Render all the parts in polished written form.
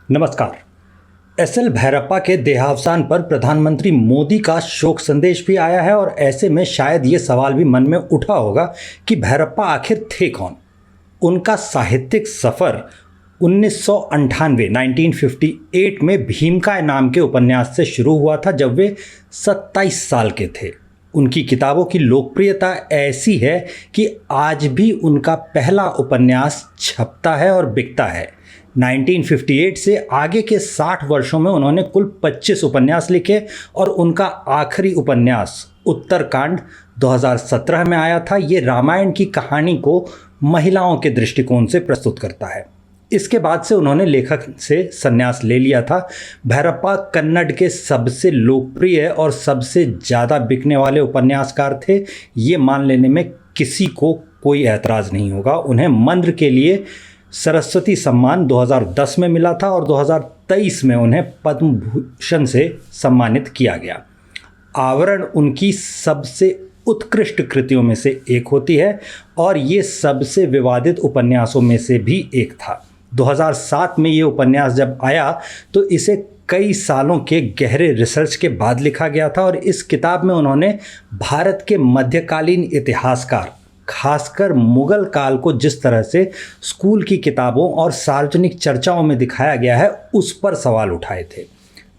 नमस्कार। एस.एल. भैरप्पा के देहावसान पर प्रधानमंत्री मोदी का शोक संदेश भी आया है और ऐसे में शायद ये सवाल भी मन में उठा होगा कि भैरप्पा आखिर थे कौन। उनका साहित्यिक सफ़र 1958 में भीमकाय नाम के उपन्यास से शुरू हुआ था, जब वे 27 साल के थे। उनकी किताबों की लोकप्रियता ऐसी है कि आज भी उनका पहला उपन्यास छपता है और बिकता है। 1958 से आगे के 60 वर्षों में उन्होंने कुल 25 उपन्यास लिखे और उनका आखिरी उपन्यास उत्तरकांड 2017 में आया था। ये रामायण की कहानी को महिलाओं के दृष्टिकोण से प्रस्तुत करता है। इसके बाद से उन्होंने लेखक से संन्यास ले लिया था। भैरप्पा कन्नड़ के सबसे लोकप्रिय और सबसे ज़्यादा बिकने वाले उपन्यासकार थे। ये मान लेने में किसी को कोई ऐतराज़ नहीं होगा। उन्हें मंद्र के लिए सरस्वती सम्मान 2010 में मिला था और 2023 में उन्हें पद्म भूषण से सम्मानित किया गया। आवरण उनकी सबसे उत्कृष्ट कृतियों में से एक होती है और ये सबसे विवादित उपन्यासों में से भी एक था। 2007 में ये उपन्यास जब आया तो इसे कई सालों के गहरे रिसर्च के बाद लिखा गया था और इस किताब में उन्होंने भारत के मध्यकालीन इतिहासकार, खासकर मुगल काल को जिस तरह से स्कूल की किताबों और सार्वजनिक चर्चाओं में दिखाया गया है, उस पर सवाल उठाए थे।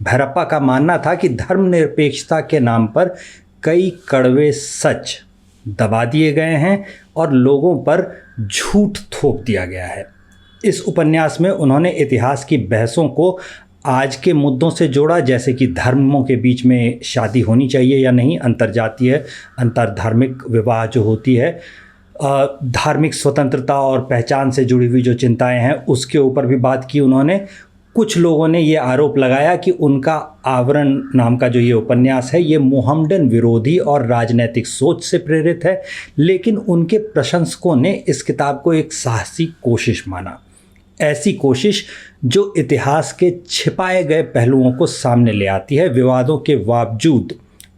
भैरप्पा का मानना था कि धर्मनिरपेक्षता के नाम पर कई कड़वे सच दबा दिए गए हैं और लोगों पर झूठ थोप दिया गया है। इस उपन्यास में उन्होंने इतिहास की बहसों को आज के मुद्दों से जोड़ा, जैसे कि धर्मों के बीच में शादी होनी चाहिए या नहीं, अंतर्जातीय अंतरधार्मिक विवाह जो होती है, धार्मिक स्वतंत्रता और पहचान से जुड़ी हुई जो चिंताएं हैं, उसके ऊपर भी बात की उन्होंने। कुछ लोगों ने ये आरोप लगाया कि उनका आवरण नाम का जो ये उपन्यास है, ये मोहम्मडन विरोधी और राजनैतिक सोच से प्रेरित है, लेकिन उनके प्रशंसकों ने इस किताब को एक साहसी कोशिश माना। ऐसी कोशिश जो इतिहास के छिपाए गए पहलुओं को सामने ले आती है। विवादों के बावजूद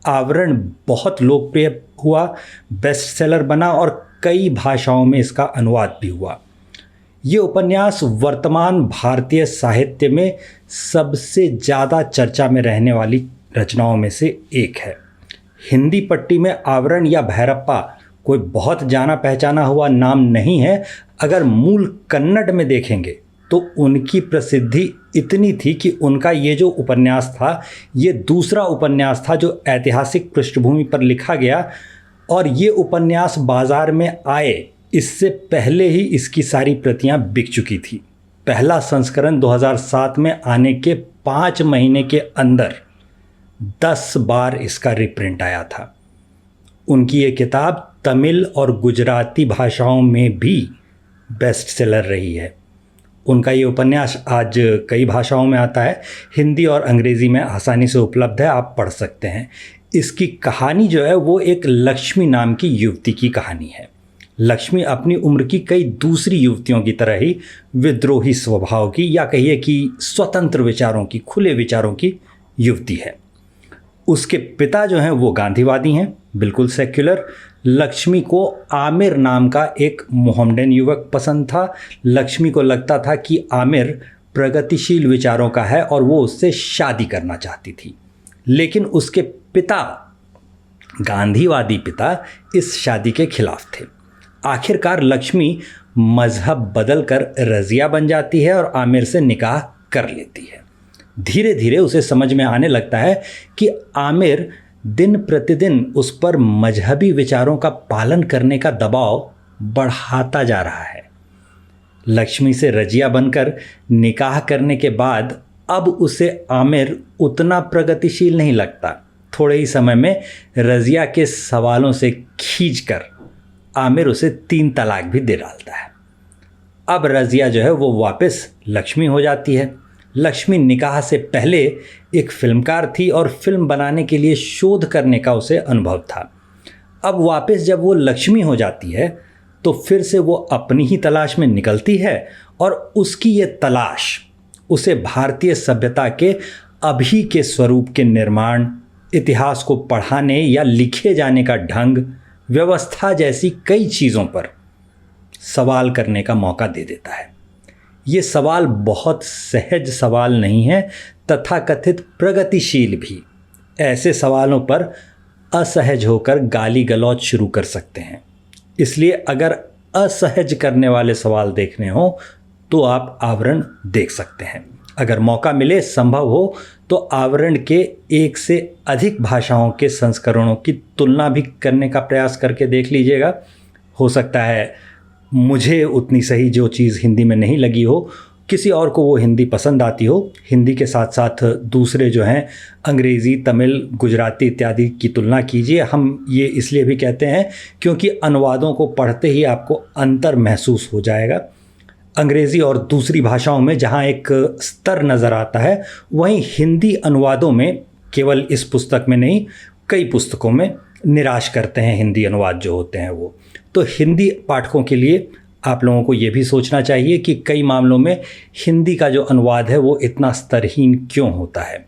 आवरण बहुत लोकप्रिय हुआ, बेस्ट सेलर बना और कई भाषाओं में इसका अनुवाद भी हुआ। ये उपन्यास वर्तमान भारतीय साहित्य में सबसे ज़्यादा चर्चा में रहने वाली रचनाओं में से एक है। हिंदी पट्टी में आवरण या भैरप्पा कोई बहुत जाना पहचाना हुआ नाम नहीं है। अगर मूल कन्नड़ में देखेंगे तो उनकी प्रसिद्धि इतनी थी कि उनका ये जो उपन्यास था, ये दूसरा उपन्यास था जो ऐतिहासिक पृष्ठभूमि पर लिखा गया और ये उपन्यास बाज़ार में आए इससे पहले ही इसकी सारी प्रतियां बिक चुकी थी। पहला संस्करण 2007 में आने के 5 महीने के अंदर 10 बार इसका रिप्रिंट आया था। उनकी ये किताब तमिल और गुजराती भाषाओं में भी बेस्ट सेलर रही है। उनका ये उपन्यास आज कई भाषाओं में आता है, हिंदी और अंग्रेज़ी में आसानी से उपलब्ध है, आप पढ़ सकते हैं। इसकी कहानी जो है वो एक लक्ष्मी नाम की युवती की कहानी है। लक्ष्मी अपनी उम्र की कई दूसरी युवतियों की तरह ही विद्रोही स्वभाव की, या कहिए कि स्वतंत्र विचारों की, खुले विचारों की युवती है। उसके पिता जो हैं वो गांधीवादी हैं, बिल्कुल सेक्युलर। लक्ष्मी को आमिर नाम का एक मोहम्मडन युवक पसंद था। लक्ष्मी को लगता था कि आमिर प्रगतिशील विचारों का है और वो उससे शादी करना चाहती थी, लेकिन उसके पिता, गांधीवादी पिता, इस शादी के खिलाफ थे। आखिरकार लक्ष्मी मजहब बदलकर रज़िया बन जाती है और आमिर से निकाह कर लेती है। धीरे धीरे उसे समझ में आने लगता है कि आमिर दिन प्रतिदिन उस पर मजहबी विचारों का पालन करने का दबाव बढ़ाता जा रहा है। लक्ष्मी से रजिया बनकर निकाह करने के बाद अब उसे आमिर उतना प्रगतिशील नहीं लगता। थोड़े ही समय में रजिया के सवालों से खींचकर आमिर उसे 3 तलाक भी दे डालता है। अब रजिया जो है वो वापस लक्ष्मी हो जाती है। लक्ष्मी निकाह से पहले एक फिल्मकार थी और फिल्म बनाने के लिए शोध करने का उसे अनुभव था। अब वापस जब वो लक्ष्मी हो जाती है तो फिर से वो अपनी ही तलाश में निकलती है और उसकी ये तलाश उसे भारतीय सभ्यता के अभी के स्वरूप के निर्माण, इतिहास को पढ़ाने या लिखे जाने का ढंग, व्यवस्था जैसी कई चीज़ों पर सवाल करने का मौका दे देता है। ये सवाल बहुत सहज सवाल नहीं है, तथाकथित प्रगतिशील भी। ऐसे सवालों पर असहज होकर गाली गलौज शुरू कर सकते हैं। इसलिए अगर असहज करने वाले सवाल देखने हो तो आप आवरण देख सकते हैं। अगर मौका मिले, संभव हो, तो आवरण के एक से अधिक भाषाओं के संस्करणों की तुलना भी करने का प्रयास करके देख लीजिएगा। हो सकता है मुझे उतनी सही जो चीज़ हिंदी में नहीं लगी हो, किसी और को वो हिंदी पसंद आती हो। हिंदी के साथ साथ दूसरे जो हैं अंग्रेज़ी, तमिल, गुजराती इत्यादि की तुलना कीजिए। हम ये इसलिए भी कहते हैं क्योंकि अनुवादों को पढ़ते ही आपको अंतर महसूस हो जाएगा। अंग्रेज़ी और दूसरी भाषाओं में जहाँ एक स्तर नज़र आता है, वहीं हिंदी अनुवादों में, केवल इस पुस्तक में नहीं, कई पुस्तकों में निराश करते हैं हिंदी अनुवाद जो होते हैं वो। तो हिंदी पाठकों के लिए आप लोगों को ये भी सोचना चाहिए कि कई मामलों में हिंदी का जो अनुवाद है वो इतना स्तरहीन क्यों होता है।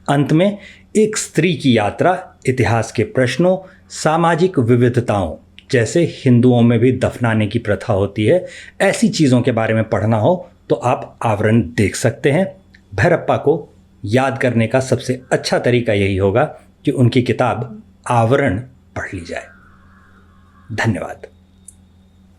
अंत में एक स्त्री की यात्रा, इतिहास के प्रश्नों, सामाजिक विविधताओं, जैसे हिंदुओं में भी दफनाने की प्रथा होती है, ऐसी चीज़ों के बारे में पढ़ना हो तो आप आवरण देख सकते हैं। भैरप्पा को याद करने का सबसे अच्छा तरीका यही होगा कि उनकी किताब आवरण पढ़ ली जाए। धन्यवाद।